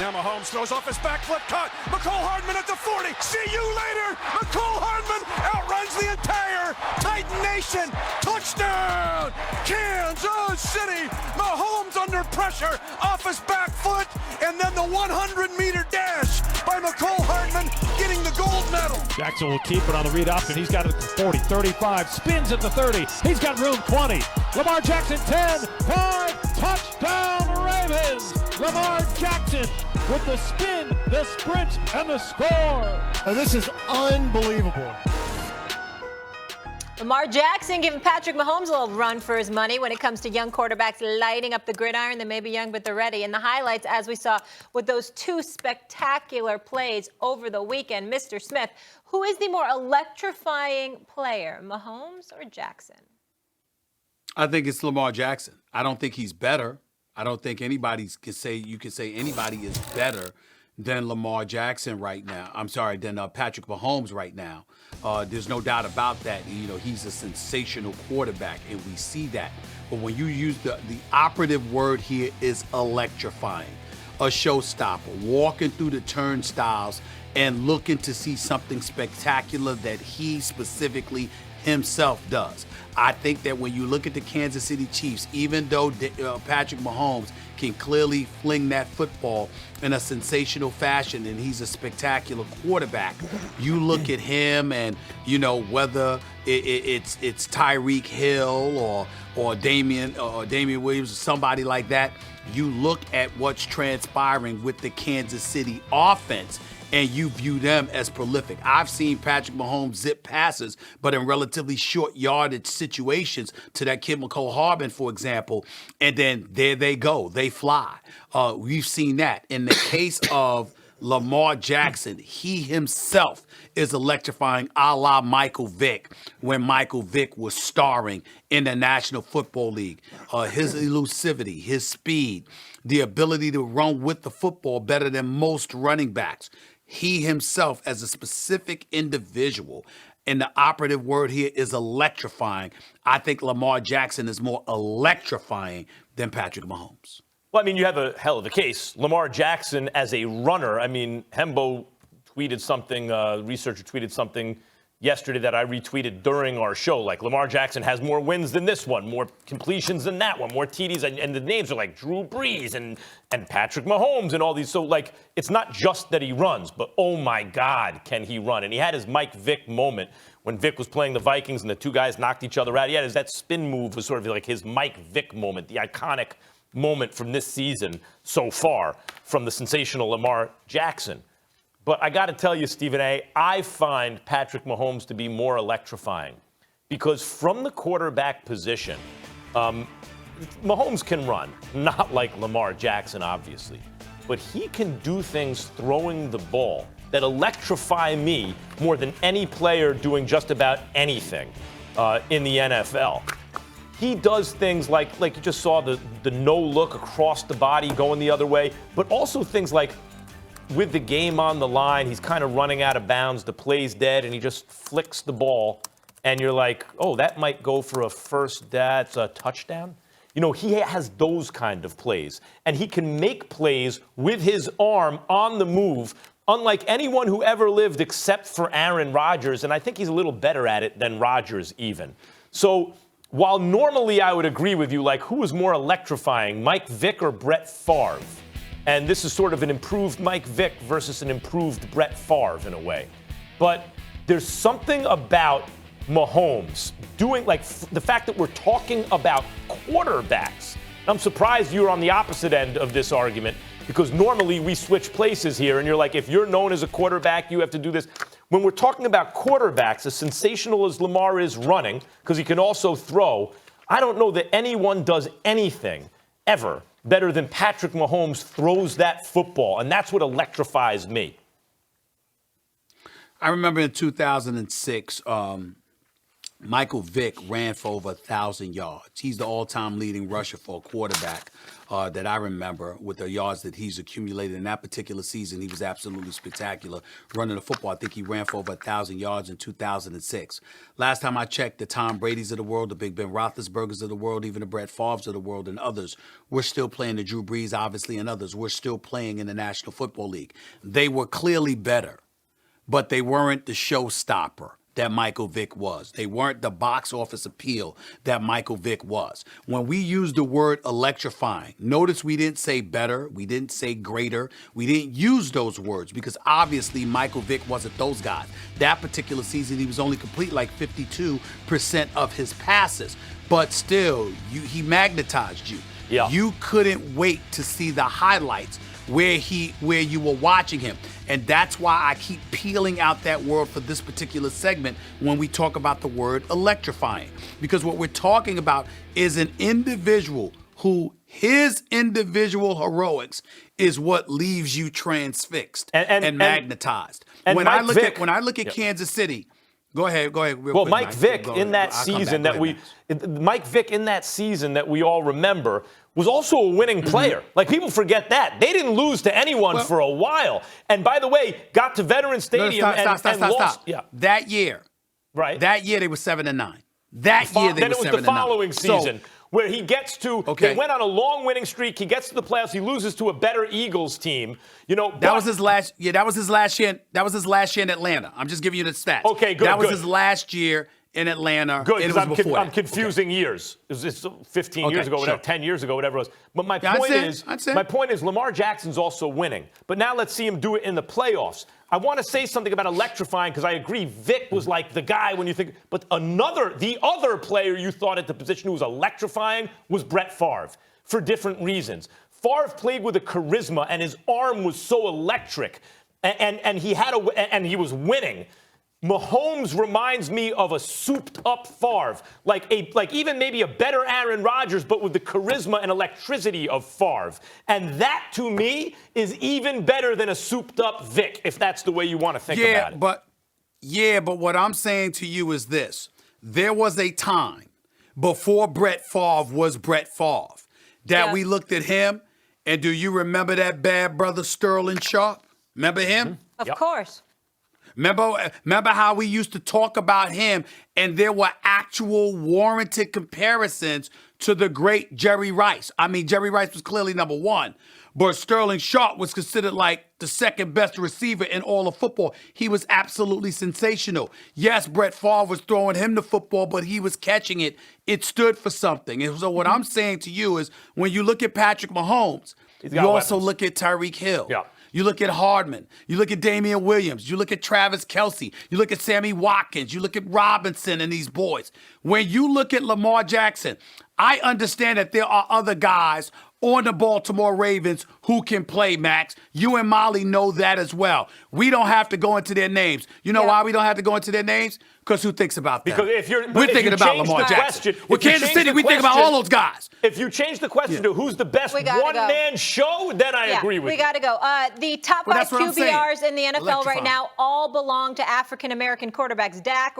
Now Mahomes throws off his back foot, caught. McCole Hardman at the 40. See you later. McCole Hardman outruns the entire Titan Nation. Touchdown, Kansas City. Mahomes under pressure off his back foot, and then the 100-meter dash by McCole Hardman, getting the gold medal. Jackson will keep it on the read option. He's got it at the 40, 35, spins at the 30. He's got room 20. Lamar Jackson 10, 5, touchdown Ravens. Lamar Jackson with the spin, the sprint, and the score. And this is unbelievable. Lamar Jackson giving Patrick Mahomes a little run for his money when it comes to young quarterbacks lighting up the gridiron. They may be young, but they're ready. And the highlights, as we saw with those two spectacular plays over the weekend. Mr. Smith, who is the more electrifying player, Mahomes or Jackson? I think it's Lamar Jackson. I don't think he's better. I don't think anybody can say anybody is better than Lamar Jackson right now. I'm sorry, than Patrick Mahomes right now. There's no doubt about that. You know, he's a sensational quarterback, and we see that. But when you use the operative word here is electrifying, a showstopper, walking through the turnstiles and looking to see something spectacular that he specifically himself does. I think that when you look at the Kansas City Chiefs, even though Patrick Mahomes can clearly fling that football in a sensational fashion and he's a spectacular quarterback, you look at him and, you know, whether it's Tyreek Hill or Damian Williams or somebody like that, you look at what's transpiring with the Kansas City offense and you view them as prolific. I've seen Patrick Mahomes zip passes, but in relatively short yardage situations to that kid McCole Hardman, for example, and then there they go. They fly. We've seen that. In the case of Lamar Jackson, he himself is electrifying a la Michael Vick when Michael Vick was starring in the National Football League. His elusivity, his speed, the ability to run with the football better than most running backs. He himself, as a specific individual, and the operative word here is electrifying. I think Lamar Jackson is more electrifying than Patrick Mahomes. Well, I mean, you have a hell of a case. Lamar Jackson as a runner, I mean, Hembo tweeted something, researcher tweeted something yesterday that I retweeted during our show. Like, Lamar Jackson has more wins than this one, more completions than that one, more TDs. And the names are like Drew Brees and Patrick Mahomes and all these. So, like, it's not just that he runs, but, oh, my God, can he run? And he had his Mike Vick moment when Vick was playing the Vikings and the two guys knocked each other out. He had that spin move was sort of like his Mike Vick moment, the iconic moment from this season so far from the sensational Lamar Jackson. But I got to tell you, Stephen A., I find Patrick Mahomes to be more electrifying because from the quarterback position, Mahomes can run, not like Lamar Jackson, obviously, but he can do things throwing the ball that electrify me more than any player doing just about anything in the NFL. He does things like you just saw the no look across the body going the other way, but also things like with the game on the line, he's kind of running out of bounds, the play's dead, and he just flicks the ball, and you're like, oh, that might go for that's a touchdown. You know, he has those kind of plays, and he can make plays with his arm on the move, unlike anyone who ever lived except for Aaron Rodgers, and I think he's a little better at it than Rodgers even. So while normally I would agree with you, like, who is more electrifying, Mike Vick or Brett Favre? And this is sort of an improved Mike Vick versus an improved Brett Favre in a way. But there's something about Mahomes doing, like, the fact that we're talking about quarterbacks. I'm surprised you're on the opposite end of this argument because normally we switch places here and you're like, if you're known as a quarterback, you have to do this. When we're talking about quarterbacks, as sensational as Lamar is running, because he can also throw, I don't know that anyone does anything ever better than Patrick Mahomes throws that football, and that's what electrifies me. I remember in 2006, Michael Vick ran for over 1,000 yards. He's the all-time leading rusher for a quarterback that I remember with the yards that he's accumulated in that particular season. He was absolutely spectacular running the football. I think he ran for over 1,000 yards in 2006. Last time I checked, the Tom Brady's of the world, the Big Ben Roethlisberger's of the world, even the Brett Favre's of the world, and others, we're still playing, the Drew Brees, obviously, and others, we're still playing in the National Football League. They were clearly better, but they weren't the showstopper that Michael Vick was. They weren't the box office appeal that Michael Vick was. When we use the word electrifying, notice we didn't say better, we didn't say greater, we didn't use those words because obviously Michael Vick wasn't those guys. That particular season, he was only complete like 52% of his passes, but still, he magnetized you. Yeah. You couldn't wait to see the highlights where you were watching him. And that's why I keep peeling out that word for this particular segment when we talk about the word electrifying. Because what we're talking about is an individual who his individual heroics is what leaves you transfixed and magnetized. And when Mike Vick, when I look at Kansas City, Go ahead. Well, Mike Vick in that season that we all remember was also a winning player. Like, people forget that. They didn't lose to anyone for a while. And by the way, got to Veteran Stadium and lost. Yeah. That year. Right. That year they were 7-9. That year they were 7-9. Then it was the following season. Where he gets to, they went on a long winning streak. He gets to the playoffs. He loses to a better Eagles team. That was his last. Yeah, that was his last year. That was his last year in Atlanta. I'm just giving you the stats. Okay, good. That was his last year in Atlanta. Good, because I'm confusing years. It's 15 years ago, whatever, 10 years ago, whatever it was. But my point is, Lamar Jackson's also winning. But now let's see him do it in the playoffs. I want to say something about electrifying because I agree Vick was like the guy when you think, but the other player you thought at the position who was electrifying was Brett Favre for different reasons. Favre played with a charisma and his arm was so electric and he was winning. Mahomes reminds me of a souped-up Favre, like even maybe a better Aaron Rodgers, but with the charisma and electricity of Favre. And that, to me, is even better than a souped-up Vick, if that's the way you want to think about it. But what I'm saying to you is this. There was a time before Brett Favre was Brett Favre that we looked at him, and do you remember that bad brother Sterling Sharp? Remember him? Of course. Remember how we used to talk about him, and there were actual warranted comparisons to the great Jerry Rice. I mean, Jerry Rice was clearly number one, but Sterling Sharp was considered like the second best receiver in all of football. He was absolutely sensational. Yes, Brett Favre was throwing him the football, but he was catching it. It stood for something. And so what I'm saying to you is when you look at Patrick Mahomes, you also look at Tyreek Hill. Yeah. You look at Hardman. You look at Damian Williams. You look at Travis Kelce. You look at Sammy Watkins. You look at Robinson and these boys. When you look at Lamar Jackson, I understand that there are other guys on the Baltimore Ravens who can play, Max. You and Molly know that as well. We don't have to go into their names. You know why we don't have to go into their names? Because who thinks about that? Because we're thinking about Lamar Jackson. With Kansas City, we think about all those guys. If you change the question to who's the best one-man show, then I agree with you. We got to go. The top 5 QBRs in the NFL right now all belong to African-American quarterbacks. Dak